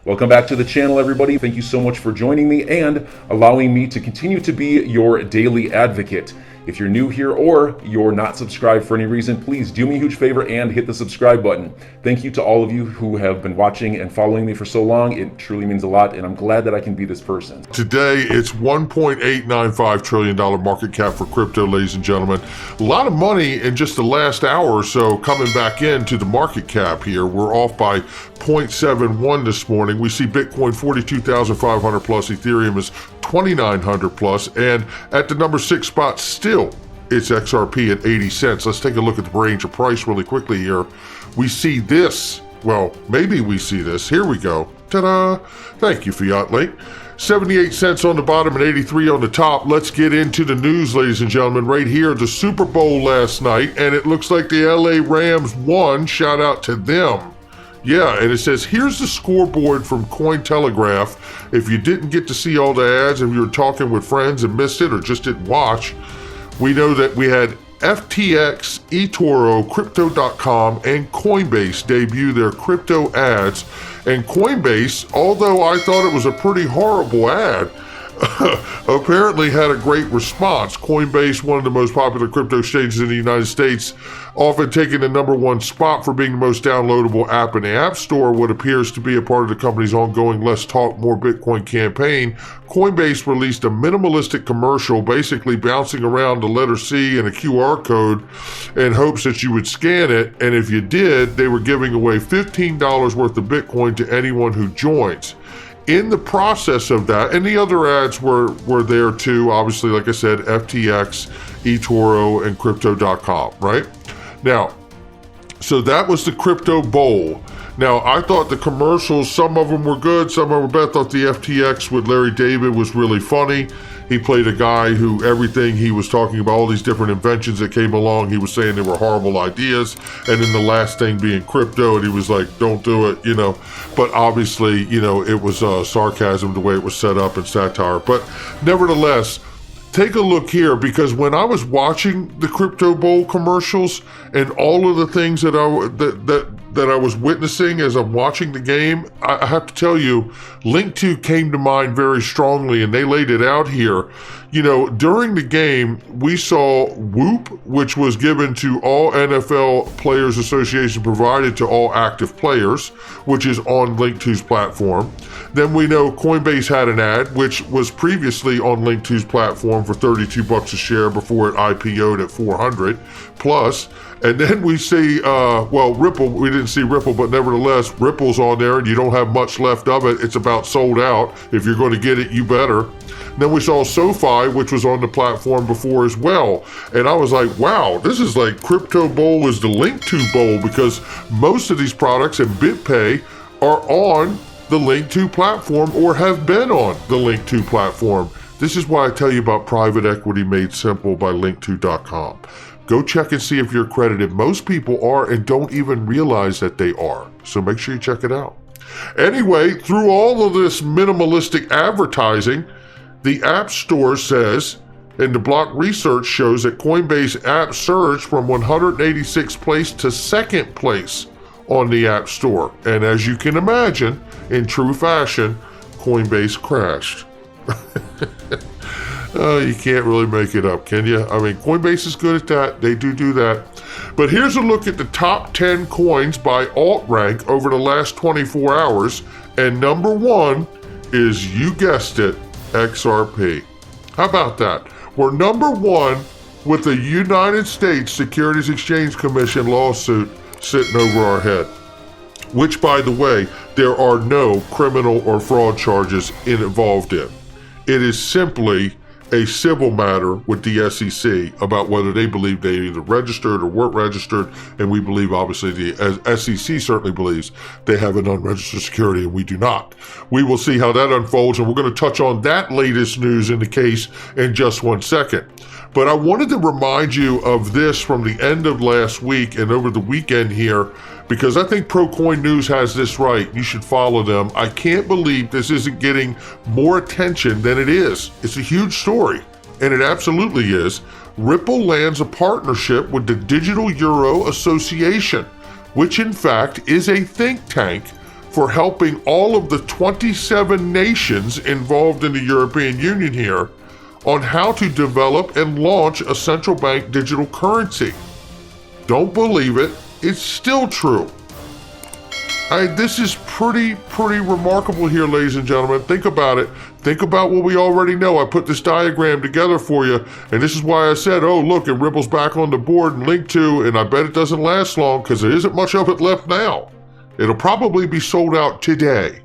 Welcome back to the channel, everybody. Thank you so much for joining me and allowing me to continue to be your daily advocate. If you're new here or you're not subscribed for any reason, please do me a huge favor and hit the subscribe button. Thank you to all of you who have been watching and following me for so long. It truly means a lot, and I'm glad that I can be this person. Today, it's $1.895 trillion market cap for crypto, ladies and gentlemen. A lot of money in just the last hour or so coming back into the market cap here. We're off by 0.71 this morning. We see Bitcoin 42,500 plus, Ethereum is 2,900 plus, and at the number 6 spot still, it's XRP at 80 cents. Let's take a look at the range of price really quickly here. We see this. Well, maybe we see this. Here we go. Ta-da! Thank you, Fiat Link. 78 cents on the bottom and 83 on the top. Let's get into the news, ladies and gentlemen. Right here, the Super Bowl last night, and it looks like the LA Rams won. Shout out to them. Yeah, and it says, here's the scoreboard from Cointelegraph. If you didn't get to see all the ads, if you were talking with friends and missed it or just didn't watch, we know that we had FTX, eToro, Crypto.com, and Coinbase debut their crypto ads. And Coinbase, although I thought it was a pretty horrible ad, apparently had a great response. Coinbase, one of the most popular crypto exchanges in the United States, often taking the #1 spot for being the most downloadable app in the App Store, what appears to be a part of the company's ongoing Let's Talk More Bitcoin campaign. Coinbase released a minimalistic commercial basically bouncing around the letter C and a QR code in hopes that you would scan it, and if you did, they were giving away $15 worth of Bitcoin to anyone who joins. In the process of that, and the other ads were there too, obviously, like I said, FTX, eToro, and Crypto.com, right? Now, so that was the Crypto Bowl. Now, I thought the commercials, some of them were good, some of them were bad. I thought the FTX with Larry David was really funny. He played a guy who everything he was talking about, all these different inventions that came along, he was saying they were horrible ideas. And then the last thing being crypto, and he was like, don't do it, you know. But obviously, you know, it was sarcasm the way it was set up and satire. But nevertheless, take a look here, because when I was watching the Crypto Bowl commercials and all of the things that I was witnessing as I'm watching the game, I have to tell you, Link2 came to mind very strongly, and they laid it out here. You know, during the game, we saw Whoop, which was given to all NFL Players Association, provided to all active players, which is on Link2's platform. Then we know Coinbase had an ad, which was previously on Link2's platform for $32 a share before it IPO'd at 400 plus. And then we see, well, Ripple, we didn't see Ripple, but nevertheless, Ripple's on there and you don't have much left of it. It's about sold out. If you're going to get it, you better. And then we saw SoFi, which was on the platform before as well. And I was like, wow, this is like Crypto Bowl is the Link2 Bowl, because most of these products and BitPay are on the Link2 platform or have been on the Link2 platform. This is why I tell you about private equity made simple by Link2.com. Go check and see if you're accredited. Most people are and don't even realize that they are. So make sure you check it out. Anyway, through all of this minimalistic advertising, the App Store says, and the block research shows that Coinbase app surged from 186th place to 2nd place on the App Store. And as you can imagine, in true fashion, Coinbase crashed. You can't really make it up, can you? I mean, Coinbase is good at that. They do that. But here's a look at the top 10 coins by alt rank over the last 24 hours. And number 1 is, you guessed it, XRP. How about that? We're number 1 with the United States Securities Exchange Commission lawsuit sitting over our head. Which, by the way, there are no criminal or fraud charges involved in. It is simply a civil matter with the SEC about whether they believe they either registered or weren't registered, and we believe, obviously, the SEC certainly believes they have an unregistered security, and we do not. We will see how that unfolds, and we're going to touch on that latest news in the case in just 1 second. But I wanted to remind you of this from the end of last week and over the weekend here, because I think ProCoin News has this right. You should follow them. I can't believe this isn't getting more attention than it is. It's a huge story, and it absolutely is. Ripple lands a partnership with the Digital Euro Association, which in fact is a think tank for helping all of the 27 nations involved in the European Union here on how to develop and launch a central bank digital currency. Don't believe it, it's still true. This is pretty remarkable here, ladies and gentlemen. Think about it. Think about what we already know. I put this diagram together for you, and this is why I said, oh, look, it Ripple's back on the board and linked to, and I bet it doesn't last long because there isn't much of it left now. It'll probably be sold out today.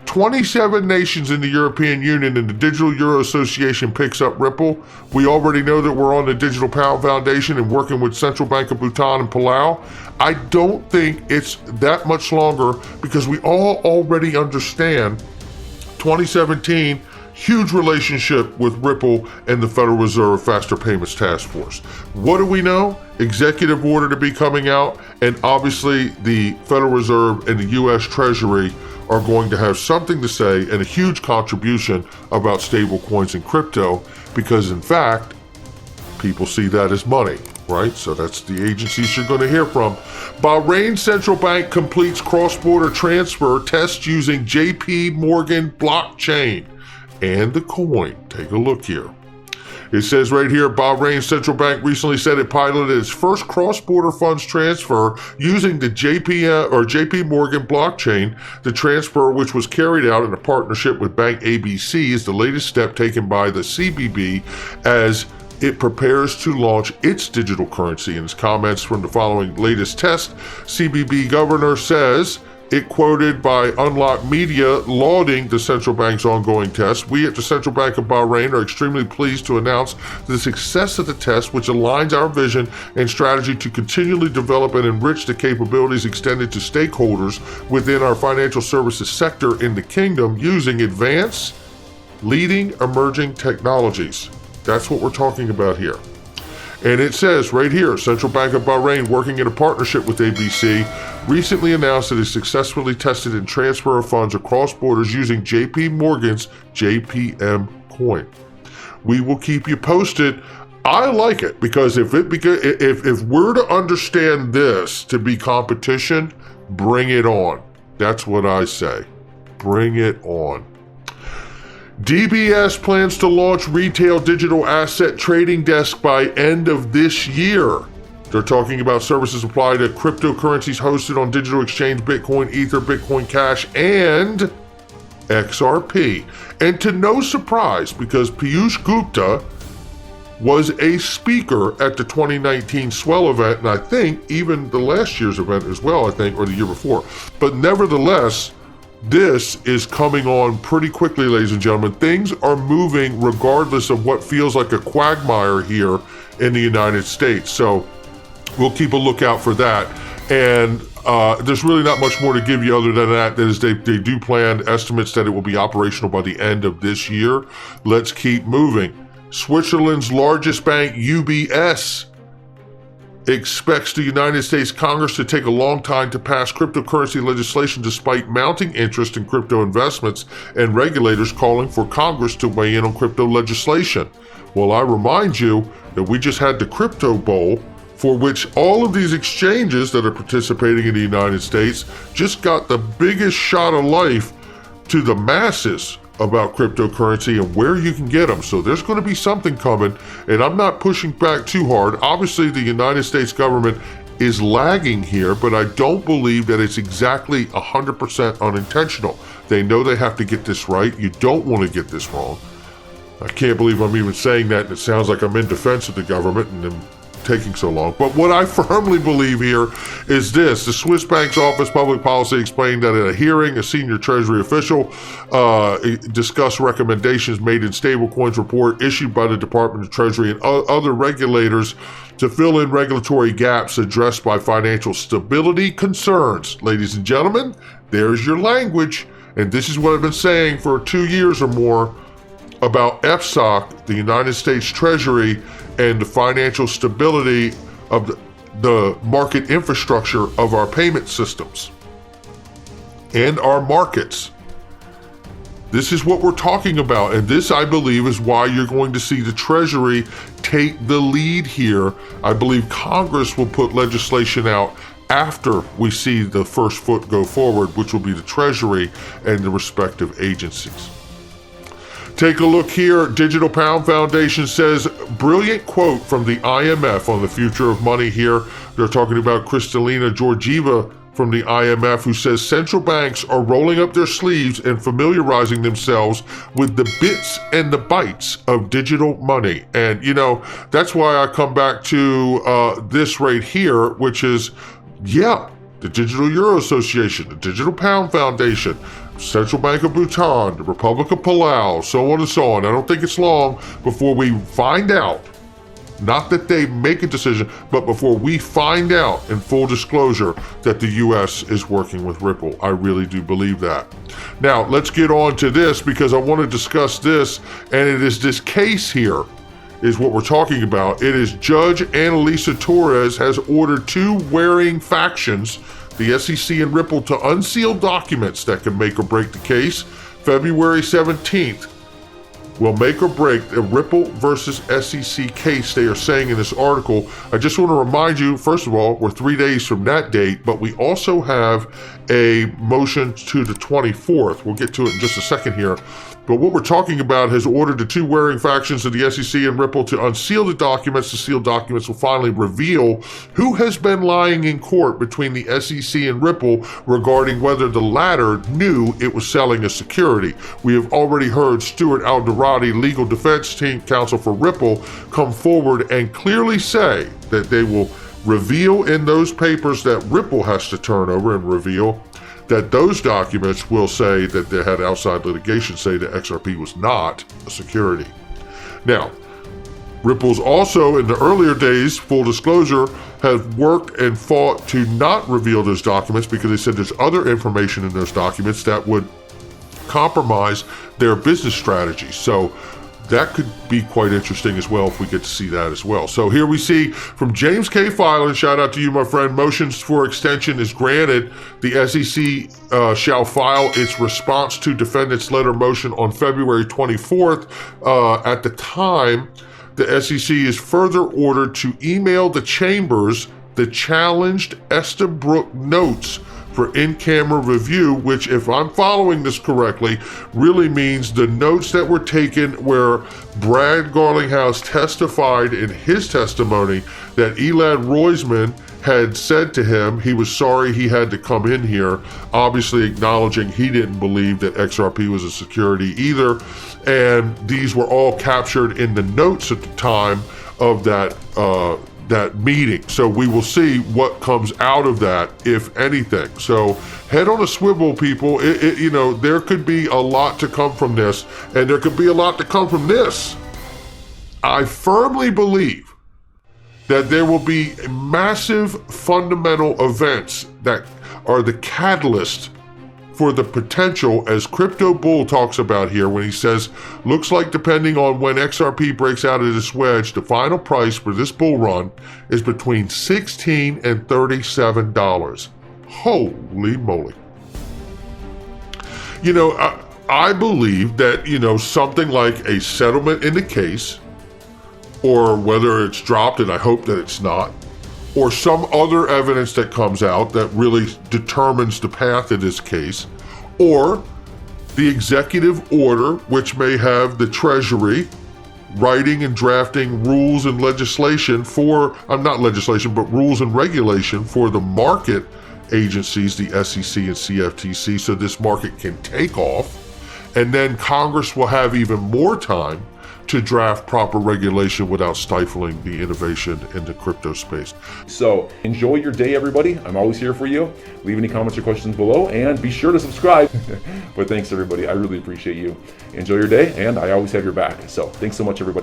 27 nations in the European Union and the Digital Euro Association picks up Ripple. We already know that we're on the Digital Pound Foundation and working with Central Bank of Bhutan and Palau. I don't think it's that much longer because we all already understand 2017, huge relationship with Ripple and the Federal Reserve Faster Payments Task Force. What do we know? Executive order to be coming out, and obviously the Federal Reserve and the U.S. Treasury are going to have something to say and a huge contribution about stable coins and crypto because, in fact, people see that as money, right? So that's the agencies you're going to hear from. Bahrain Central Bank completes cross-border transfer test using JP Morgan blockchain and the coin. Take a look here. It says right here, Bahrain Central Bank recently said it piloted its first cross-border funds transfer using the JP Morgan blockchain. The transfer, which was carried out in a partnership with Bank ABC, is the latest step taken by the CBB as it prepares to launch its digital currency. In its comments from the following latest test, CBB governor says, it quoted by Unlock Media lauding the central bank's ongoing test. We at the Central Bank of Bahrain are extremely pleased to announce the success of the test, which aligns our vision and strategy to continually develop and enrich the capabilities extended to stakeholders within our financial services sector in the kingdom using advanced, leading emerging technologies. That's what we're talking about here. And it says right here, Central Bank of Bahrain, working in a partnership with ABC, recently announced that it successfully tested and transfer of funds across borders using JP Morgan's JPM coin. We will keep you posted. I like it because if we're to understand this to be competition, bring it on. That's what I say. Bring it on. DBS plans to launch retail digital asset trading desk by end of this year. They're talking about services applied to cryptocurrencies hosted on digital exchange, Bitcoin, Ether, Bitcoin Cash, and XRP. And to no surprise, because Piyush Gupta was a speaker at the 2019 Swell event, and I think even the last year's event as well, or the year before. But nevertheless, this is coming on pretty quickly, ladies and gentlemen. Things are moving regardless of what feels like a quagmire here in the United States. So we'll keep a lookout for that. And there's really not much more to give you other than that. That is, they do plan estimates that it will be operational by the end of this year. Let's keep moving. Switzerland's largest bank, UBS, expects the United States Congress to take a long time to pass cryptocurrency legislation despite mounting interest in crypto investments and regulators calling for Congress to weigh in on crypto legislation. Well, I remind you that we just had the Crypto Bowl, for which all of these exchanges that are participating in the United States just got the biggest shot of life to the masses about cryptocurrency and where you can get them. So there's going to be something coming, and I'm not pushing back too hard. Obviously, the United States government is lagging here, but I don't believe that it's exactly 100% unintentional. They know they have to get this right. You don't want to get this wrong. I can't believe I'm even saying that, and it sounds like I'm in defense of the government and I'm taking so long. But what I firmly believe here is this. The Swiss Bank's Office Public Policy explained that at a hearing, a senior Treasury official discussed recommendations made in stablecoins report issued by the Department of Treasury and other regulators to fill in regulatory gaps addressed by financial stability concerns. Ladies and gentlemen, there's your language. And this is what I've been saying for 2 years or more about FSOC, the United States Treasury, and the financial stability of the market infrastructure of our payment systems and our markets. This is what we're talking about, and this, I believe, is why you're going to see the Treasury take the lead here. I believe Congress will put legislation out after we see the first foot go forward, which will be the Treasury and the respective agencies. Take a look here. Digital Pound Foundation says, brilliant quote from the IMF on the future of money here. They're talking about Kristalina Georgieva from the IMF, who says central banks are rolling up their sleeves and familiarizing themselves with the bits and the bytes of digital money. And, you know, that's why I come back to this right here, which is, yeah, the Digital Euro Association, the Digital Pound Foundation, Central Bank of Bhutan, the Republic of Palau, so on and so on. I don't think it's long before we find out, not that they make a decision, but before we find out in full disclosure that the U.S. is working with Ripple. I really do believe that. Now, let's get on to this, because I want to discuss this, and it is this case here is what we're talking about. It is Judge Annalisa Torres has ordered two warring factions, the SEC and Ripple, to unseal documents that can make or break the case. February 17th will make or break the Ripple versus SEC case, they are saying in this article. I just want to remind you, first of all, we're 3 days from that date, but we also have a motion to the 24th. We'll get to it in just a second here. But what we're talking about has ordered the two warring factions of the SEC and Ripple to unseal the documents. The sealed documents will finally reveal who has been lying in court between the SEC and Ripple regarding whether the latter knew it was selling a security. We have already heard Stuart Alderati, legal defense team counsel for Ripple, come forward and clearly say that they will reveal in those papers that Ripple has to turn over and reveal that those documents will say that they had outside litigation say that XRP was not a security. Now, Ripple's also in the earlier days, full disclosure, have worked and fought to not reveal those documents because they said there's other information in those documents that would compromise their business strategy. So that could be quite interesting as well if we get to see that as well. So here we see from James K. Filan, shout out to you, my friend, motions for extension is granted. The SEC shall file its response to defendant's letter motion on February 24th. At the time, the SEC is further ordered to email the chambers the challenged Estabrook notes for in-camera review, which, if I'm following this correctly, really means the notes that were taken where Brad Garlinghouse testified in his testimony that Elad Roisman had said to him he was sorry he had to come in here, obviously acknowledging he didn't believe that XRP was a security either. And these were all captured in the notes at the time of that meeting. So we will see what comes out of that, if anything. So head on a swivel, people. You know, there could be a lot to come from this, and there could be a lot to come from this. I firmly believe that there will be massive fundamental events that are the catalyst for the potential, as Crypto Bull talks about here when he says, looks like depending on when XRP breaks out of this wedge, the final price for this bull run is between $16 and $37. Holy moly. You know, I believe that, you know, something like a settlement in the case, or whether it's dropped, and I hope that it's not, or some other evidence that comes out that really determines the path of this case, or the executive order, which may have the Treasury writing and drafting rules and legislation for, not legislation, but rules and regulation for the market agencies, the SEC and CFTC, so this market can take off. And then Congress will have even more time to draft proper regulation without stifling the innovation in the crypto space. So enjoy your day, everybody. I'm always here for you. Leave any comments or questions below, and be sure to subscribe. But thanks, everybody. I really appreciate you. Enjoy your day, and I always have your back. So thanks so much, everybody.